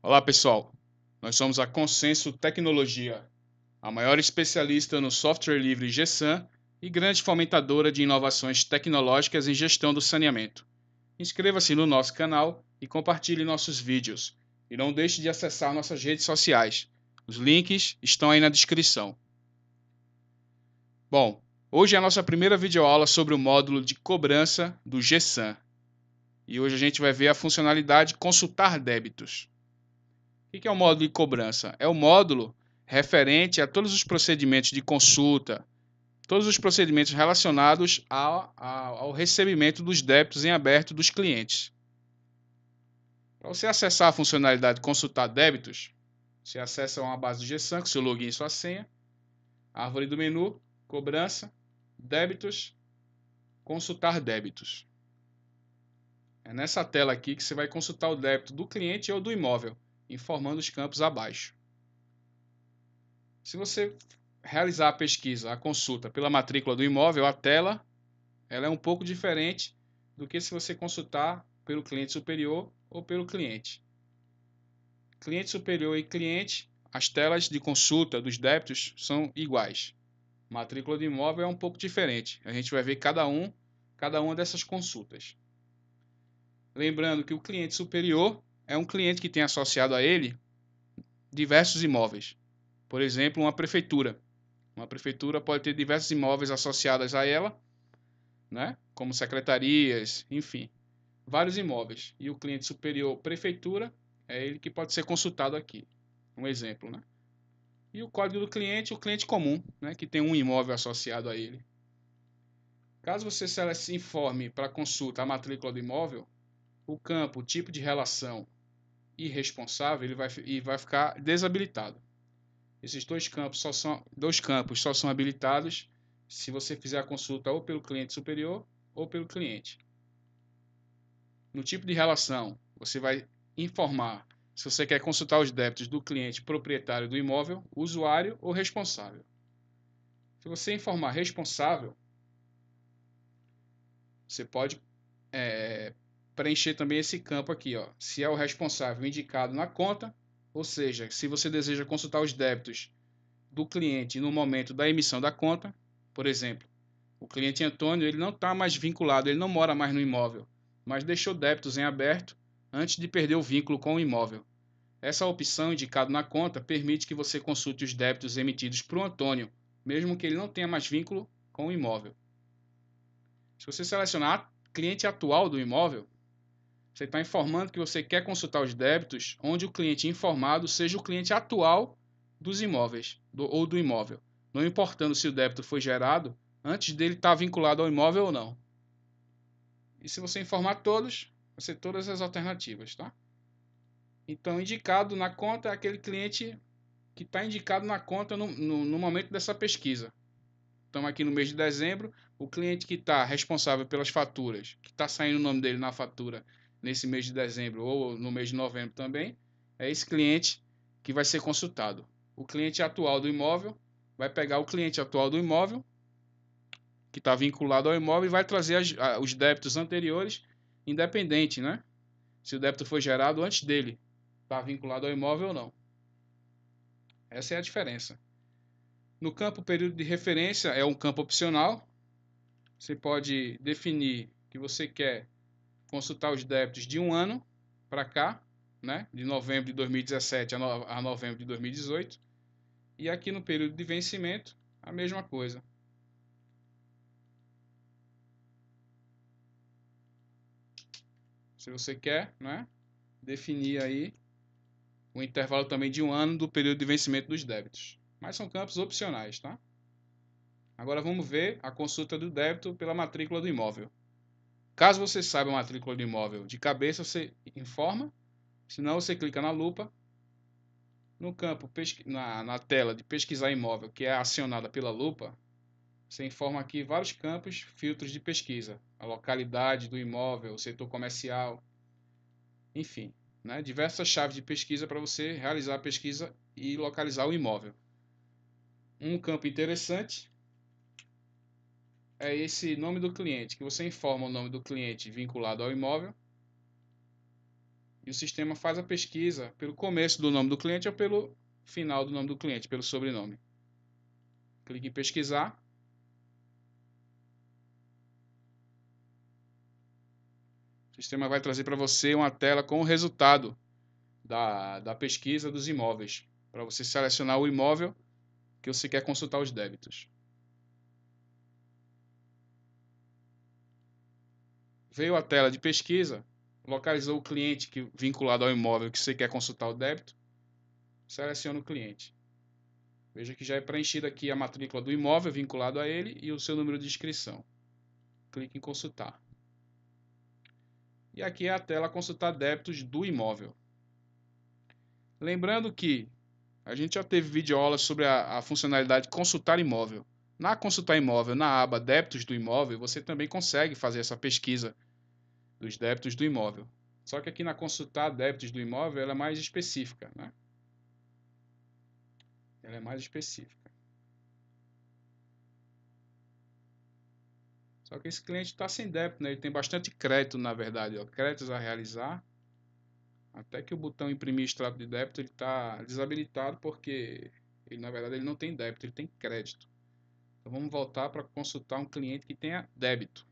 Olá pessoal, nós somos a Consenso Tecnologia, a maior especialista no software livre GSAN e grande fomentadora de inovações tecnológicas em gestão do saneamento. Inscreva-se no nosso canal e compartilhe nossos vídeos. E não deixe de acessar nossas redes sociais. Os links estão aí na descrição. Bom, hoje é a nossa primeira videoaula sobre o módulo de cobrança do GSAN. E hoje a gente vai ver a funcionalidade consultar débitos. O que é o módulo de cobrança? É o módulo referente a todos os procedimentos de consulta, todos os procedimentos relacionados ao recebimento dos débitos em aberto dos clientes. Para você acessar a funcionalidade consultar débitos, você acessa uma base do GSAN com seu login e sua senha, árvore do menu, cobrança, débitos, consultar débitos. É nessa tela aqui que você vai consultar o débito do cliente ou do imóvel, informando os campos abaixo. Se você realizar a pesquisa, a consulta pela matrícula do imóvel, a tela ela é um pouco diferente do que se você consultar pelo cliente superior ou pelo cliente. Cliente superior e cliente, as telas de consulta dos débitos são iguais. Matrícula do imóvel é um pouco diferente. A gente vai ver cada uma dessas consultas. Lembrando que o cliente superior é um cliente que tem associado a ele diversos imóveis. Por exemplo, uma prefeitura. Uma prefeitura pode ter diversos imóveis associados a ela, né? Como secretarias, enfim, vários imóveis. E o cliente superior, prefeitura, é ele que pode ser consultado aqui. Um exemplo, né? E o código do cliente, o cliente comum, né? Que tem um imóvel associado a ele. Caso você se informe para consulta a matrícula do imóvel, o campo tipo de relação e responsável ele vai ficar desabilitado. Esses dois campos só são habilitados se você fizer a consulta ou pelo cliente superior ou pelo cliente. No tipo de relação, você vai informar se você quer consultar os débitos do cliente proprietário do imóvel, usuário ou responsável. Se você informar responsável, você pode preencher também esse campo aqui, ó, se é o responsável indicado na conta, ou seja, se você deseja consultar os débitos do cliente no momento da emissão da conta, por exemplo, o cliente Antônio ele não está mais vinculado, ele não mora mais no imóvel, mas deixou débitos em aberto antes de perder o vínculo com o imóvel. Essa opção indicada na conta permite que você consulte os débitos emitidos para o Antônio, mesmo que ele não tenha mais vínculo com o imóvel. Se você selecionar cliente atual do imóvel, você está informando que você quer consultar os débitos onde o cliente informado seja o cliente atual dos imóveis ou do imóvel, não importando se o débito foi gerado antes dele estar vinculado ao imóvel ou não. E se você informar todos, vai ser todas as alternativas, tá? Então, indicado na conta é aquele cliente que está indicado na conta no momento dessa pesquisa. Estamos aqui no mês de dezembro, o cliente que está responsável pelas faturas, que está saindo o nome dele na fatura nesse mês de dezembro ou no mês de novembro também, é esse cliente que vai ser consultado. O cliente atual do imóvel vai pegar o cliente atual do imóvel, que está vinculado ao imóvel, e vai trazer os débitos anteriores, independente, né? Se o débito foi gerado antes dele estar vinculado ao imóvel ou não. Essa é a diferença. No campo período de referência é um campo opcional. Você pode definir que você quer consultar os débitos de um ano para cá, né? De novembro de 2017 a novembro de 2018. E aqui no período de vencimento, a mesma coisa. Se você quer, né? Definir aí o intervalo também de um ano do período de vencimento dos débitos. Mas são campos opcionais, tá? Agora vamos ver a consulta do débito pela matrícula do imóvel. Caso você saiba a matrícula do imóvel de cabeça, você informa. Senão você clica na lupa. No campo, na tela de pesquisar imóvel, que é acionada pela lupa, você informa aqui vários campos, filtros de pesquisa. A localidade do imóvel, o setor comercial, enfim, né? Diversas chaves de pesquisa para você realizar a pesquisa e localizar o imóvel. Um campo interessante é esse nome do cliente, que você informa o nome do cliente vinculado ao imóvel. E o sistema faz a pesquisa pelo começo do nome do cliente ou pelo final do nome do cliente, pelo sobrenome. Clique em pesquisar. O sistema vai trazer para você uma tela com o resultado da pesquisa dos imóveis, para você selecionar o imóvel que você quer consultar os débitos. Veio a tela de pesquisa, localizou o cliente vinculado ao imóvel que você quer consultar o débito, seleciona o cliente. Veja que já é preenchida aqui a matrícula do imóvel vinculado a ele e o seu número de inscrição. Clique em consultar. E aqui é a tela consultar débitos do imóvel. Lembrando que a gente já teve videoaula sobre a funcionalidade consultar imóvel. Na consultar imóvel, na aba débitos do imóvel, você também consegue fazer essa pesquisa dos débitos do imóvel. Só que aqui na consultar débitos do imóvel, ela é mais específica, né? Ela é mais específica. Só que esse cliente está sem débito, né? Ele tem bastante crédito, na verdade, ó. Créditos a realizar. Até que o botão imprimir extrato de débito ele está desabilitado porque ele, na verdade, ele não tem débito, ele tem crédito. Então vamos voltar para consultar um cliente que tenha débito.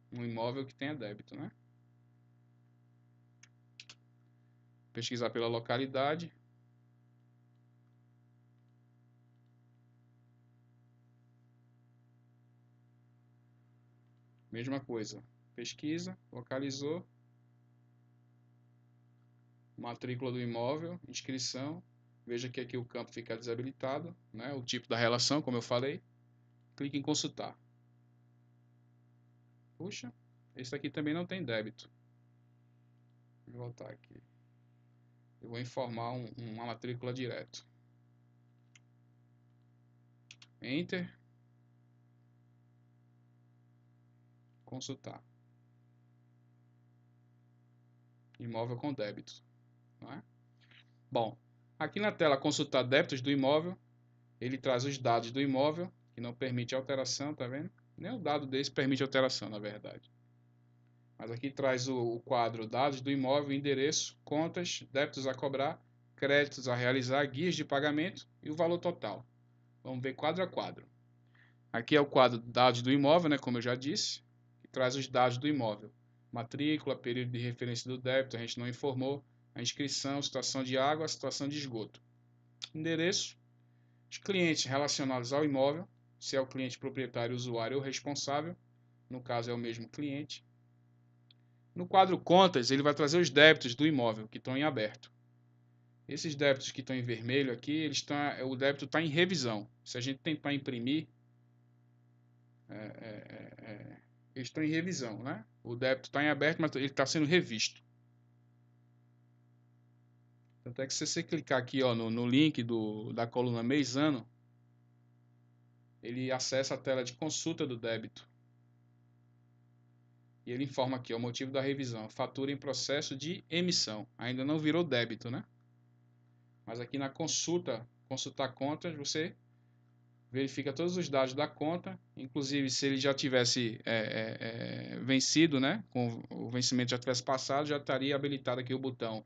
Um imóvel que tenha débito, né? Pesquisar pela localidade. Mesma coisa. Pesquisa, localizou. Matrícula do imóvel, inscrição. Veja que aqui o campo fica desabilitado, né? O tipo da relação, como eu falei. Clique em consultar. Puxa, esse aqui também não tem débito. Vou voltar aqui. Eu vou informar uma matrícula direto. Enter. Consultar. Imóvel com débito. Não é? Bom, aqui na tela consultar débitos do imóvel, ele traz os dados do imóvel, que não permite alteração, tá vendo? Nem o dado desse permite alteração, na verdade. Mas aqui traz o quadro dados do imóvel, endereço, contas, débitos a cobrar, créditos a realizar, guias de pagamento e o valor total. Vamos ver quadro a quadro. Aqui é o quadro dados do imóvel, né, como eu já disse, que traz os dados do imóvel. Matrícula, período de referência do débito, a gente não informou, a inscrição, situação de água, situação de esgoto. Endereço, os clientes relacionados ao imóvel, se é o cliente proprietário, usuário ou responsável, no caso é o mesmo cliente. No quadro contas, ele vai trazer os débitos do imóvel que estão em aberto. Esses débitos que estão em vermelho aqui, o débito está em revisão. Se a gente tentar imprimir, eles estão em revisão, né? O débito está em aberto, mas ele está sendo revisto. Tanto é que se você clicar aqui ó, no link da coluna mês-ano, ele acessa a tela de consulta do débito. E ele informa aqui ó, o motivo da revisão. Fatura em processo de emissão. Ainda não virou débito, né? Mas aqui na consultar contas, você verifica todos os dados da conta, inclusive se ele já tivesse vencido, né? Com o vencimento já tivesse passado, já estaria habilitado aqui o botão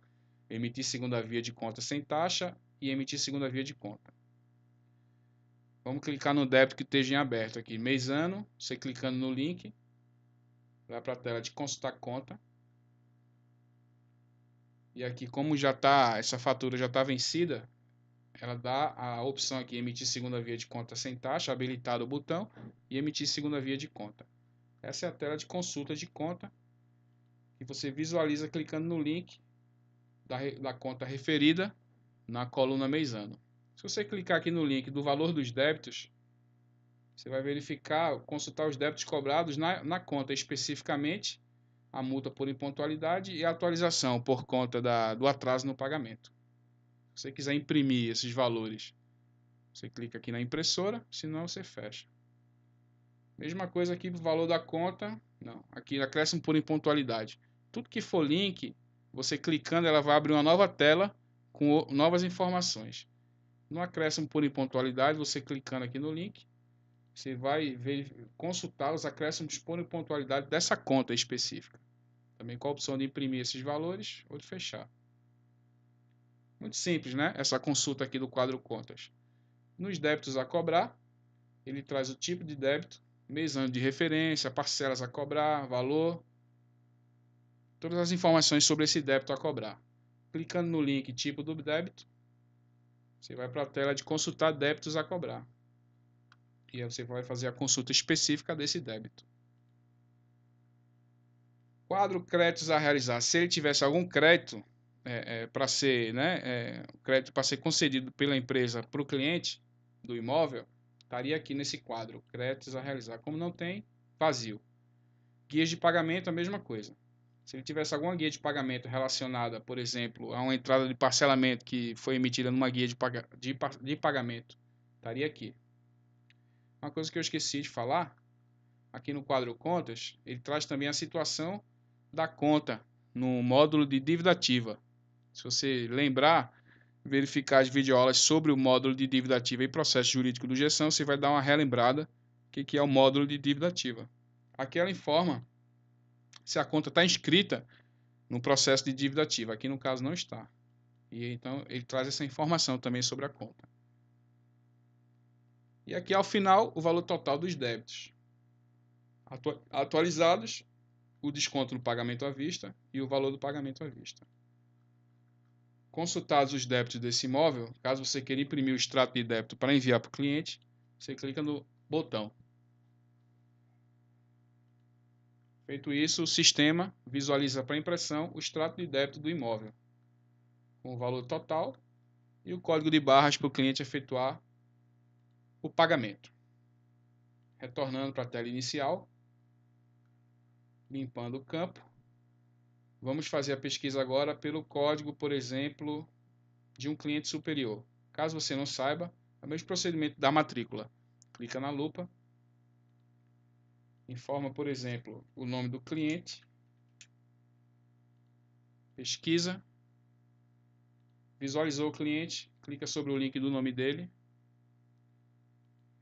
emitir segunda via de conta sem taxa e emitir segunda via de conta. Vamos clicar no débito que esteja em aberto aqui, mês-ano, você clicando no link, vai para a tela de consultar conta. E aqui, como já tá, essa fatura já está vencida, ela dá a opção aqui, emitir segunda via de conta sem taxa, habilitado o botão, e emitir segunda via de conta. Essa é a tela de consulta de conta, que você visualiza clicando no link da conta referida na coluna mês-ano. Se você clicar aqui no link do valor dos débitos, você vai verificar, consultar os débitos cobrados na conta, especificamente a multa por impontualidade e a atualização por conta do atraso no pagamento. Se você quiser imprimir esses valores, você clica aqui na impressora, senão você fecha. Mesma coisa aqui para o valor da conta, não, aqui acréscimo por impontualidade. Tudo que for link, você clicando, ela vai abrir uma nova tela com novas informações. No acréscimo por impontualidade, você clicando aqui no link, você vai consultar os acréscimos por impontualidade dessa conta específica. Também com a opção de imprimir esses valores ou de fechar. Muito simples, né? Essa consulta aqui do quadro contas. Nos débitos a cobrar, ele traz o tipo de débito, mês, ano de referência, parcelas a cobrar, valor, todas as informações sobre esse débito a cobrar. Clicando no link tipo do débito, você vai para a tela de consultar débitos a cobrar. E aí você vai fazer a consulta específica desse débito. Quadro créditos a realizar. Se ele tivesse algum crédito para ser, crédito para ser concedido pela empresa para o cliente do imóvel, estaria aqui nesse quadro, créditos a realizar. Como não tem, vazio. Guias de pagamento, a mesma coisa. Se ele tivesse alguma guia de pagamento relacionada, por exemplo, a uma entrada de parcelamento que foi emitida numa guia de pagamento, estaria aqui. Uma coisa que eu esqueci de falar, aqui no quadro contas, ele traz também a situação da conta no módulo de dívida ativa. Se você lembrar, verificar as videoaulas sobre o módulo de dívida ativa e processo jurídico do GESAM, você vai dar uma relembrada que é o módulo de dívida ativa. Aqui ela informa se a conta está inscrita no processo de dívida ativa. Aqui no caso não está. E então ele traz essa informação também sobre a conta. E aqui ao final o valor total dos débitos. Atualizados, o desconto no pagamento à vista e o valor do pagamento à vista. Consultados os débitos desse imóvel, caso você queira imprimir o extrato de débito para enviar para o cliente, você clica no botão. Feito isso, o sistema visualiza para impressão o extrato de débito do imóvel, com o valor total e o código de barras para o cliente efetuar o pagamento. Retornando para a tela inicial, limpando o campo, vamos fazer a pesquisa agora pelo código, por exemplo, de um cliente superior. Caso você não saiba, é o mesmo procedimento da matrícula. Clica na lupa, informa, por exemplo, o nome do cliente, pesquisa, visualizou o cliente, clica sobre o link do nome dele.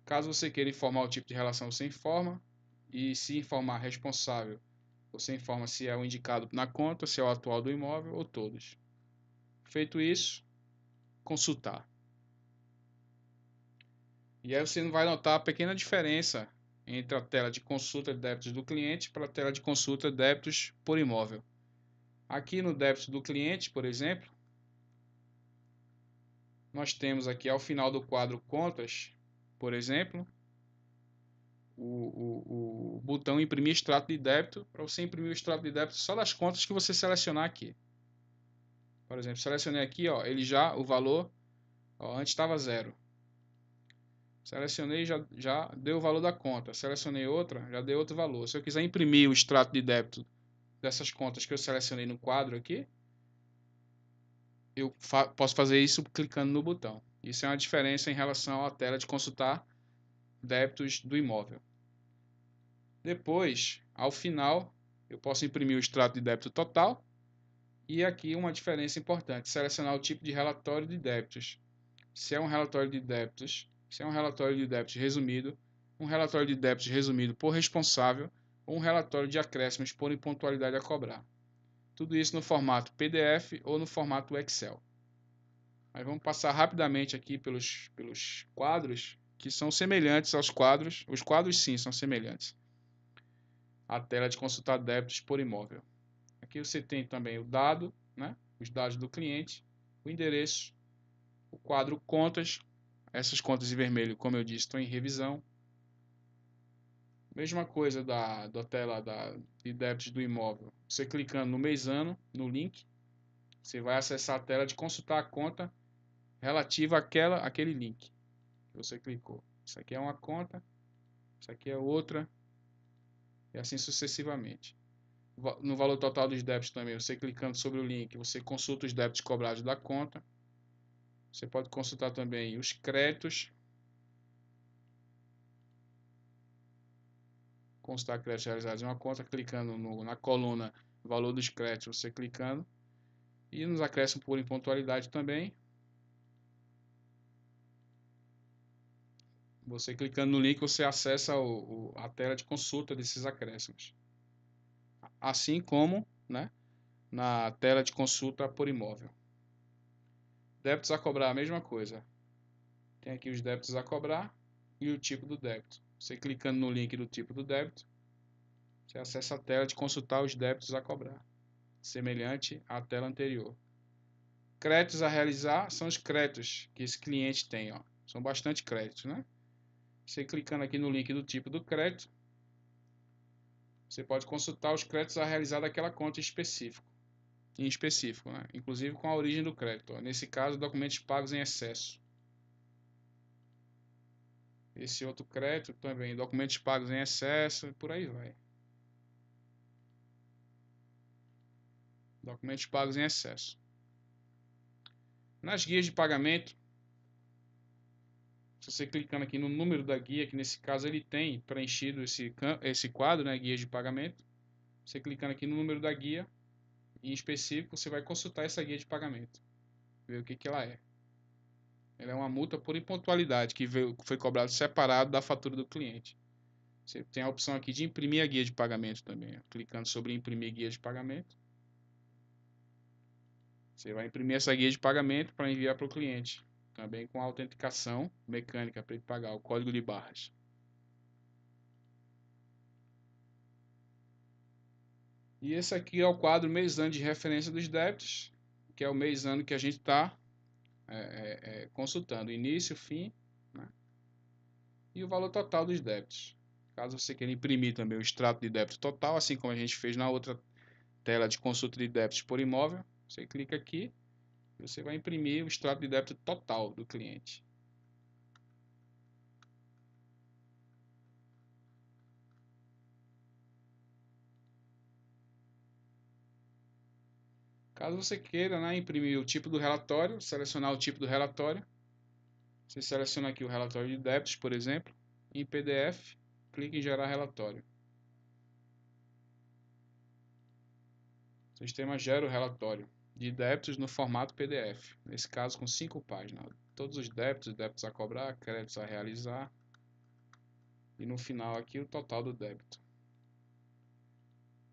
Caso você queira informar o tipo de relação, você informa, e se informar responsável, você informa se é o indicado na conta, se é o atual do imóvel ou todos. Feito isso, consultar. E aí você vai notar a pequena diferença entre a tela de consulta de débitos do cliente para a tela de consulta de débitos por imóvel. Aqui no débito do cliente, por exemplo, nós temos aqui ao final do quadro contas, por exemplo, o botão imprimir extrato de débito, para você imprimir o extrato de débito só das contas que você selecionar aqui. Por exemplo, selecionei aqui, ó, ele já, o valor, ó, antes estava 0. Selecionei, já deu o valor da conta. Selecionei outra, já deu outro valor. Se eu quiser imprimir o extrato de débito dessas contas que eu selecionei no quadro aqui, eu posso fazer isso clicando no botão. Isso é uma diferença em relação à tela de consultar débitos do imóvel. Depois, ao final, eu posso imprimir o extrato de débito total. E aqui uma diferença importante, selecionar o tipo de relatório de débitos. Se é um relatório de débitos, se é um relatório de débitos resumido, um relatório de débitos resumido por responsável ou um relatório de acréscimos por impontualidade a cobrar. Tudo isso no formato PDF ou no formato Excel. Mas vamos passar rapidamente aqui pelos quadros que são semelhantes aos quadros. Os quadros sim são semelhantes. A tela de consultar débitos por imóvel. Aqui você tem também o dado, né? Os dados do cliente, o endereço, o quadro contas. Essas contas em vermelho, como eu disse, estão em revisão. Mesma coisa da tela de débitos do imóvel. Você clicando no mês-ano, no link, você vai acessar a tela de consultar a conta relativa àquele link que você clicou. Isso aqui é uma conta, isso aqui é outra, e assim sucessivamente. No valor total dos débitos também, você clicando sobre o link, você consulta os débitos cobrados da conta. Você pode consultar também os créditos. Consultar créditos realizados em uma conta, clicando na coluna valor dos créditos, você clicando. E nos acréscimos por impontualidade também. Você clicando no link, você acessa a tela de consulta desses acréscimos. Assim como né, na tela de consulta por imóvel. Débitos a cobrar, a mesma coisa. Tem aqui os débitos a cobrar e o tipo do débito. Você clicando no link do tipo do débito, você acessa a tela de consultar os débitos a cobrar, semelhante à tela anterior. Créditos a realizar são os créditos que esse cliente tem, ó. São bastante créditos, né? Você clicando aqui no link do tipo do crédito, você pode consultar os créditos a realizar daquela conta em específico, né? Inclusive com a origem do crédito. Ó. Nesse caso, documentos pagos em excesso. Esse outro crédito também, documentos pagos em excesso, e por aí vai. Documentos pagos em excesso. Nas guias de pagamento, se você clicando aqui no número da guia, que nesse caso ele tem preenchido esse quadro, né, guias de pagamento. Você clicando aqui no número da guia, em específico, você vai consultar essa guia de pagamento, ver o que ela é. Ela é uma multa por impontualidade que foi cobrado separado da fatura do cliente. Você tem a opção aqui de imprimir a guia de pagamento também. Clicando sobre imprimir guia de pagamento. Você vai imprimir essa guia de pagamento para enviar para o cliente. Também com autenticação mecânica para ele pagar, o código de barras. E esse aqui é o quadro mês-ano de referência dos débitos, que é o mês-ano que a gente está consultando. Início, fim, né? E o valor total dos débitos. Caso você queira imprimir também o extrato de débito total, assim como a gente fez na outra tela de consulta de débitos por imóvel, você clica aqui e você vai imprimir o extrato de débito total do cliente. Caso você queira, né, imprimir o tipo do relatório, selecionar o tipo do relatório, você seleciona aqui o relatório de débitos, por exemplo, em PDF, clique em gerar relatório. O sistema gera o relatório de débitos no formato PDF, nesse caso com 5 páginas. Todos os débitos a cobrar, créditos a realizar e no final aqui o total do débito.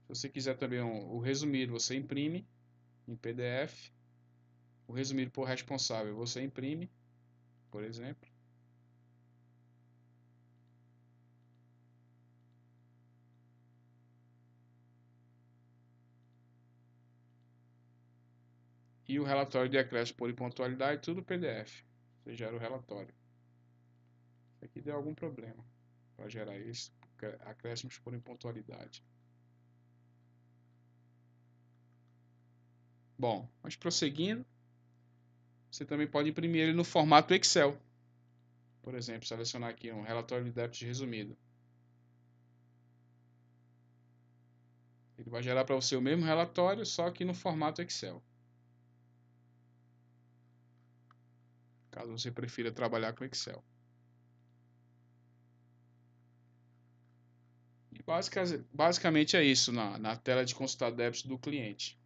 Se você quiser também o resumido, você imprime em PDF. O resumido por responsável você imprime, por exemplo. E o relatório de acréscimo por impontualidade, tudo PDF. Você gera o relatório. Isso aqui deu algum problema para gerar isso, acréscimos por impontualidade. Bom, mas prosseguindo, você também pode imprimir ele no formato Excel. Por exemplo, selecionar aqui um relatório de débitos resumido. Ele vai gerar para você o mesmo relatório, só que no formato Excel. Caso você prefira trabalhar com Excel. E basicamente é isso na tela de consultar débitos do cliente.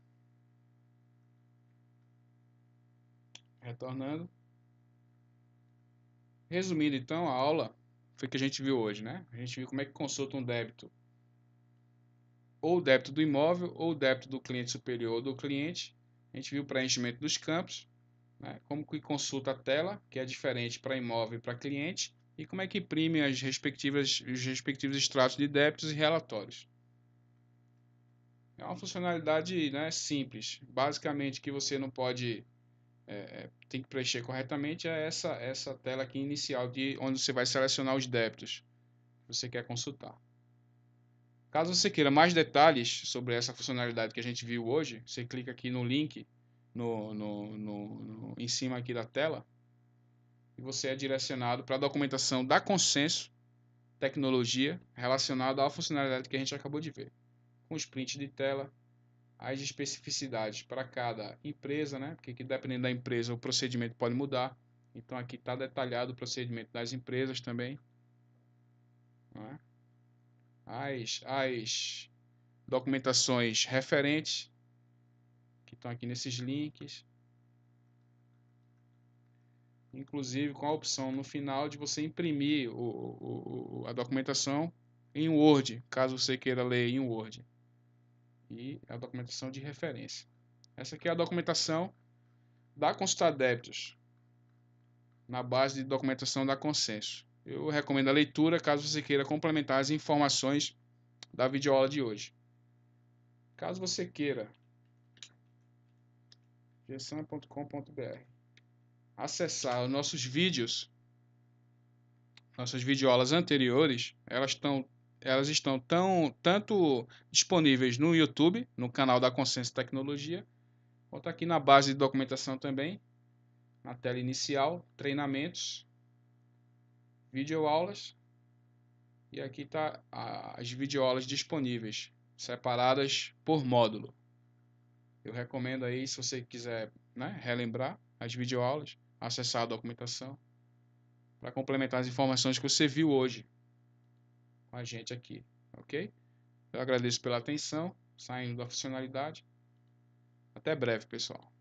Retornando. Resumindo então, a aula foi que a gente viu hoje, né? A gente viu como é que consulta um débito. Ou o débito do imóvel, ou o débito do cliente superior ou do cliente. A gente viu o preenchimento dos campos, né? Como que consulta a tela, que é diferente para imóvel e para cliente, e como é que imprime os respectivos extratos de débitos e relatórios. É uma funcionalidade, né, simples. Basicamente, que você não pode tem que preencher corretamente é essa tela aqui inicial onde você vai selecionar os débitos que você quer consultar. Caso você queira mais detalhes sobre essa funcionalidade que a gente viu hoje, você clica aqui no link em cima aqui da tela e você é direcionado para a documentação da Consenso Tecnologia relacionada à funcionalidade que a gente acabou de ver, com os prints de tela, as especificidades para cada empresa, né? Porque dependendo da empresa o procedimento pode mudar. Então aqui está detalhado o procedimento das empresas também, né? As documentações referentes que estão aqui nesses links, inclusive com a opção no final de você imprimir a documentação em Word, caso você queira ler em Word. e a documentação de referência. Essa aqui é a documentação da consulta débitos, na base de documentação da Consenso. Eu recomendo a leitura caso você queira complementar as informações da videoaula de hoje. Caso você queira, gessan.com.br, acessar os nossos vídeos, nossas videoaulas anteriores, elas estão tanto disponíveis no YouTube, no canal da Consenso Tecnologia, quanto aqui na base de documentação também, na tela inicial, treinamentos, videoaulas, e aqui está as videoaulas disponíveis, separadas por módulo. Eu recomendo aí, se você quiser, né, relembrar as videoaulas, acessar a documentação, para complementar as informações que você viu hoje com a gente aqui, ok? Eu agradeço pela atenção, saindo da funcionalidade. Até breve, pessoal.